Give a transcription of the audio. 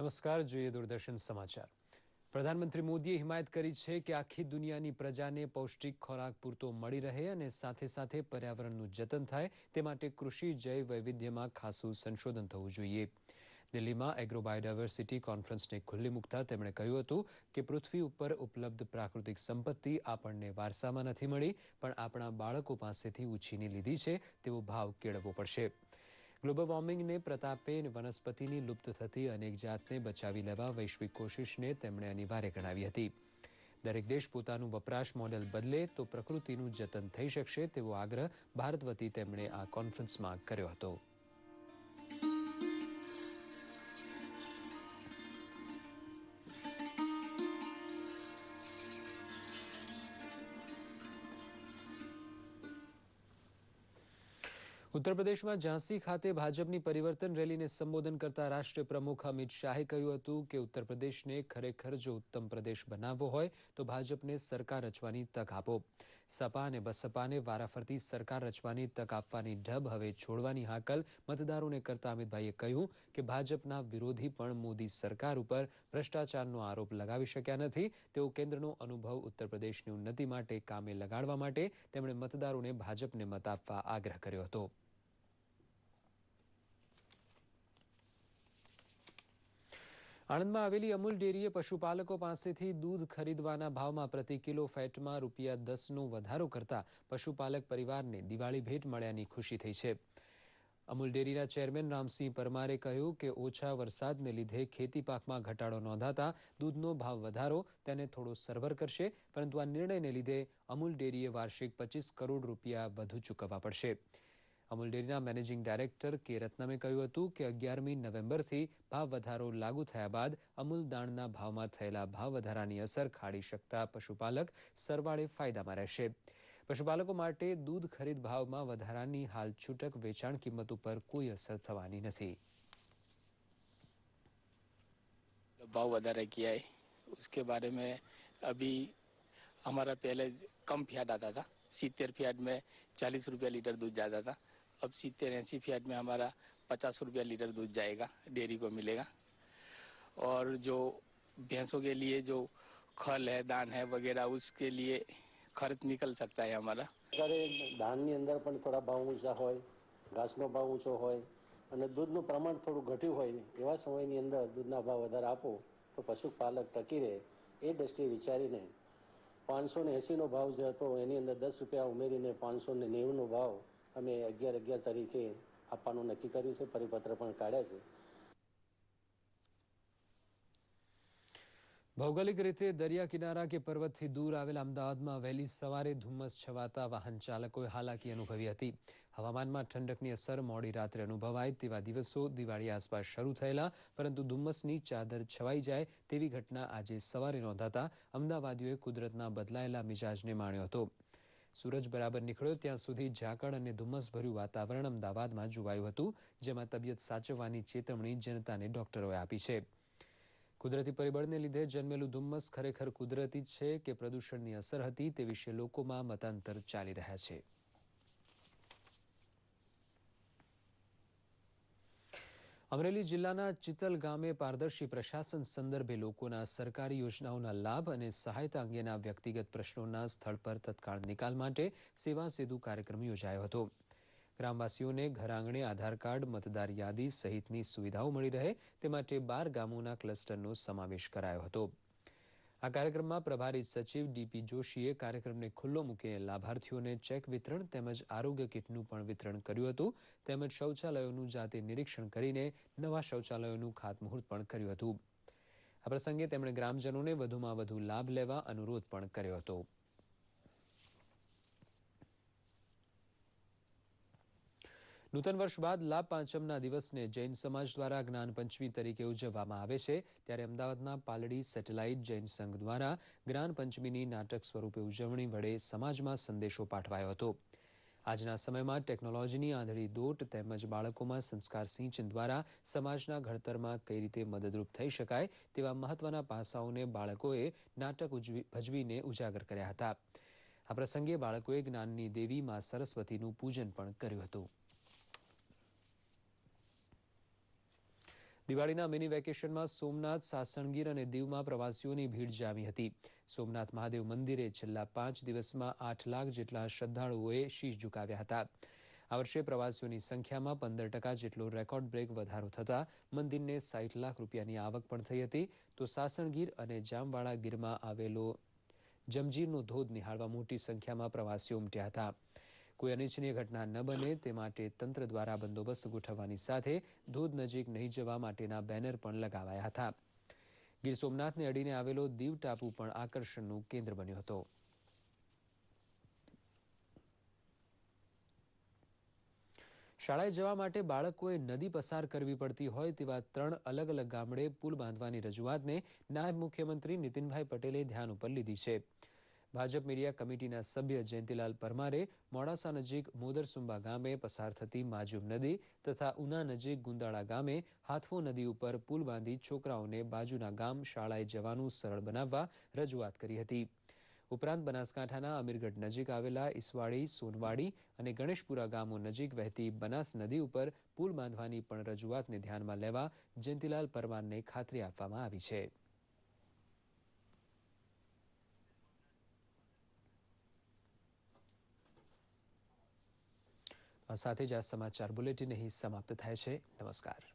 નમસ્કાર, જોઈએ દૂરદર્શન સમાચાર। પ્રધાનમંત્રી મોદીએ હિમાયત કરી છે કે આખી દુનિયાની પ્રજાને પૌષ્ટિક ખોરાક પૂરતો મળી રહે અને સાથે સાથે પર્યાવરણનું જતન થાય તે માટે કૃષિ જૈવ વૈવિધ્યમાં ખાસું સંશોધન થવું જોઈએ। દિલ્હીમાં એગ્રો બાયોડાયવર્સિટી કોન્ફરન્સને ખુલ્લી મૂકતા તેમણે કહ્યું હતું કે પૃથ્વી ઉપર ઉપલબ્ધ પ્રાકૃતિક સંપત્તિ આપણને વારસામાં નથી મળી, પણ આપણા બાળકો પાસેથી ઉછીની લીધી છે તેવો ભાવ કેળવવો પડશે। ગ્લોબલ વોર્મિંગને પ્રતાપે વનસ્પતિની લુપ્ત થતી અનેક જાતને બચાવી લેવા વૈશ્વિક કોશિશને તેમણે અનિવાર્ય ગણાવી હતી। દરેક દેશ પોતાનું વપરાશ મોડેલ બદલે તો પ્રકૃતિનું જતન થઈ શકશે તેવો આગ્રહ ભારત વતી તેમણે આ કોન્ફરન્સમાં કર્યો હતો। ઉત્તર પ્રદેશમાં ઝાંસી ખાતે ભાજપની પરિવર્તન રેલીને સંબોધન કરતા રાષ્ટ્રીય પ્રમુખ અમિત શાહે કહ્યું હતું કે ઉત્તર પ્રદેશને ખરેખર જો ઉત્તમ પ્રદેશ બનાવવો હોય તો ભાજપને સરકાર રચવાની તક આપો। સપા અને બસપાને વારાફરતી સરકાર રચવાની તક આપવાની ઢબ હવે છોડવાની હાકલ મતદારોને કરતા અમિતભાઈએ કહ્યું કે ભાજપના વિરોધી પણ મોદી સરકાર ઉપર ભ્રષ્ટાચારનો આરોપ લગાવી શક્યા નથી। તેઓ કેન્દ્રનો અનુભવ ઉત્તર પ્રદેશની ઉન્નતિ માટે કામે લગાડવા માટે તેમણે મતદારોને ભાજપને મત આપવા આગ્રહ કર્યો હતો। આણંદમાં આવેલી અમૂલ ડેરીએ પશુપાલકો પાસેથી દૂધ ખરીદવાના ભાવમાં પ્રતિ કિલો ફેટમાં ₹10નો વધારો કરતા પશુપાલક પરિવારને દિવાળી ભેટ મળ્યાની ખુશી થઈ છે। અમૂલ ડેરીના ચેરમેન રામસિંહ પરમારે કહ્યું કે ઓછા વરસાદને લીધે ખેતી પાકમાં ઘટાડો નોંધાતા દૂધનો ભાવ વધારો તેને થોડો સરભર કરશે, પરંતુ આ નિર્ણયને લીધે અમૂલ ડેરીએ વાર્ષિક ₹25 કરોડ વધુ ચૂકવવા પડશે। અમૂલ ડેરીના મેનેજિંગ ડાયરેક્ટર કે રત્નમે કહ્યું હતું કે 11મી નવેમ્બરથી ભાવ વધારો લાગુ થયા બાદ અમૂલ દાણના ભાવમાં થયેલા ભાવ વધારાની અસર ખાડી શકતા પશુપાલક સરવાળે ફાયદામાં રહેશે। પશુપાલકો માટે દૂધ ખરીદ ભાવમાં વધારાની હાલ છૂટક વેચાણ કિંમત ઉપર કોઈ અસર થવાની નથી। भाव વધારે किया है उसके बारे में अभी हमारा पहले कम फ्याट आता था, 70 फ्याट में 40 रुपया लीटर दूध जाता था। अब 70-80 फ्याट में हमारा 50 रुपया लीटर दूध जाएगा, डेयरी को मिलेगा। और जो भैंसों के लिए जो खल है, दान है वगैरह, उसके लिए खर्च निकल सकता है हमारा। અત્યારે ધાનની અંદર પણ થોડા ભાવ ઊંચા હોય, ઘાસનો ભાવ ઊંચો હોય અને દૂધનું પ્રમાણ થોડું ઘટ્યું હોય, એવા સમયની અંદર દૂધના ભાવ વધારે આપો તો પશુપાલક ટકી રહે એ દ્રષ્ટિએ વિચારીને 580નો ભાવ જે હતો એની અંદર 10 રૂપિયા ઉમેરીને 590નો ભાવ અમે 11/11 તારીખે આપવાનું નક્કી કર્યું છે, પરિપત્ર પણ કાઢ્યા છે। ભૌગોલિક રીતે દરિયા કિનારા કે પર્વતથી દૂર આવેલા અમદાવાદમાં વહેલી સવારે ધુમ્મસ છવાતા વાહન ચાલકોએ હાલાકી અનુભવી હતી। હવામાનમાં ઠંડકની અસર મોડી રાત્રે અનુભવાય તેવા દિવસો દિવાળી આસપાસ શરૂ થયેલા, પરંતુ ધુમ્મસની ચાદર છવાઈ જાય તેવી ઘટના આજે સવારે નોંધાતા અમદાવાદીઓએ કુદરતના બદલાયેલા મિજાજને માણ્યો હતો। સૂરજ બરાબર નીકળ્યો ત્યાં સુધી ઝાકળ અને ધુમ્મસભર્યું વાતાવરણ અમદાવાદમાં જોવાયું હતું, જેમાં તબિયત સાચવવાની ચેતવણી જનતાને ડોક્ટરોએ આપી છે। કુદરતી પરિબળને લીધે જન્મેલું ધુમ્મસ ખરેખર કુદરતી છે કે પ્રદૂષણની અસર હતી તે વિશે લોકોમાં મતાંતર ચાલી રહ્યા છે। અમરેલી જિલ્લાના ચિતલ ગામે પારદર્શી પ્રશાસન સંદર્ભે લોકોના સરકારી યોજનાઓના લાભ અને સહાયતા અંગેના વ્યક્તિગત પ્રશ્નોના સ્થળ પર તત્કાળ નિકાલ માટે સેવા સેતુ કાર્યક્રમ યોજાયો હતો। ગ્રામવાસીઓને ઘરઆંગણે આધાર કાર્ડ, મતદાર યાદી સહિતની સુવિધાઓ મળી રહે તે માટે 12 ગામોના ક્લસ્ટરનો સમાવેશ કરાયો હતો। આ કાર્યક્રમમાં પ્રભારી સચિવ ડીપી જોશીએ કાર્યક્રમને ખુલ્લો મૂકીને લાભાર્થીઓને ચેક વિતરણ તેમજ આરોગ્ય કીટનું પણ વિતરણ કર્યું હતું, તેમજ શૌચાલયોનું જાતે નિરીક્ષણ કરીને નવા શૌચાલયોનું ખાતમુહૂર્ત પણ કર્યું હતું। આ પ્રસંગે તેમણે ગ્રામજનોને વધુમાં વધુ લાભ લેવા અનુરોધ પણ કર્યો હતો। નૂતન વર્ષ બાદ લાભ પાંચમના દિવસને જૈન સમાજ દ્વારા જ્ઞાન પંચમી તરીકે ઉજવવામાં આવે છે, ત્યારે અમદાવાદના પાલડી સેટેલાઇટ જૈન સંઘ દ્વારા જ્ઞાન પંચમીની નાટક સ્વરૂપે ઉજવણી વડે સમાજમાં સંદેશો પાઠવાયો હતો। આજના સમયમાં ટેકનોલોજીની આંધળી દોટ તેમજ બાળકોમાં સંસ્કાર સિંચન દ્વારા સમાજના ઘડતરમાં કઈ રીતે મદદરૂપ થઈ શકાય તેવા મહત્વના પાસાઓને બાળકોએ નાટક ભજવીને ઉજાગર કર્યા હતા। આ પ્રસંગે બાળકોએ જ્ઞાનની દેવી માં સરસ્વતીનું પૂજન પણ કર્યું હતું। દિવાળીના મિની વેકેશનમાં સોમનાથ, સાસણગીર અને દીવમાં પ્રવાસીઓની ભીડ જામી હતી. સોમનાથ મહાદેવ મંદિરે છેલ્લા 5 દિવસમાં 8 લાખ જેટલા શ્રદ્ધાળુઓએ શીશ ઝુકાવ્યા હતા. આ વર્ષે પ્રવાસીઓની સંખ્યામાં 15% જેટલો રેકોર્ડ બ્રેક વધારો થતા મંદિરને 60 લાખ રૂપિયાની આવક પણ થઈ હતી. તો સાસણગીર અને જામવાળા ગીરમાં આવેલો જમજીરનો ધોધ નિહાળવા મોટી સંખ્યામાં પ્રવાસીઓ ઉમટ્યા હતા. કોઈ અનિચ્છનીય ઘટના ન બને તે માટે તંત્ર દ્વારા બંદોબસ્ત ગોઠવવાની સાથે ધોધ નજીક નહીં જવા માટેના બેનર પણ લગાવાયા હતા. ગીર સોમનાથને અડીને આવેલો દીવ ટાપુ પણ આકર્ષણનું કેન્દ્ર બન્યો હતો. શાળાએ જવા માટે બાળકોએ નદી પસાર કરવી પડતી હોય તેવા 3 અલગ અલગ ગામડે પુલ બાંધવાની રજૂઆતને નાયબ મુખ્યમંત્રી નીતિનભાઈ પટેલે ધ્યાન ઉપર લીધી છે. ભાજપ મીડિયા કમિટીના સભ્ય જયંતિલાલ પરમારે મોડાસા નજીક મોદરસુંબા ગામે પસાર થતી માજુમ નદી તથા ઉના નજીક ગુંદાળા ગામે હાથવો નદી ઉપર પુલ બાંધી છોકરાઓને બાજુના ગામ શાળાએ જવાનું સરળ બનાવવા રજૂઆત કરી હતી. ઉપરાંત બનાસકાંઠાના અમીરગઢ નજીક આવેલા ઈસવાડી, સોનવાડી અને ગણેશપુરા ગામો નજીક વહેતી બનાસ નદી ઉપર પુલ બાંધવાની પણ રજૂઆતને ધ્યાનમાં લેવા જયંતિલાલ પરમારને ખાતરી આપવામાં આવી છે. આ સાથે જ આ સમાચાર બુલેટિન અહીં સમાપ્ત થાય છે. નમસ્કાર.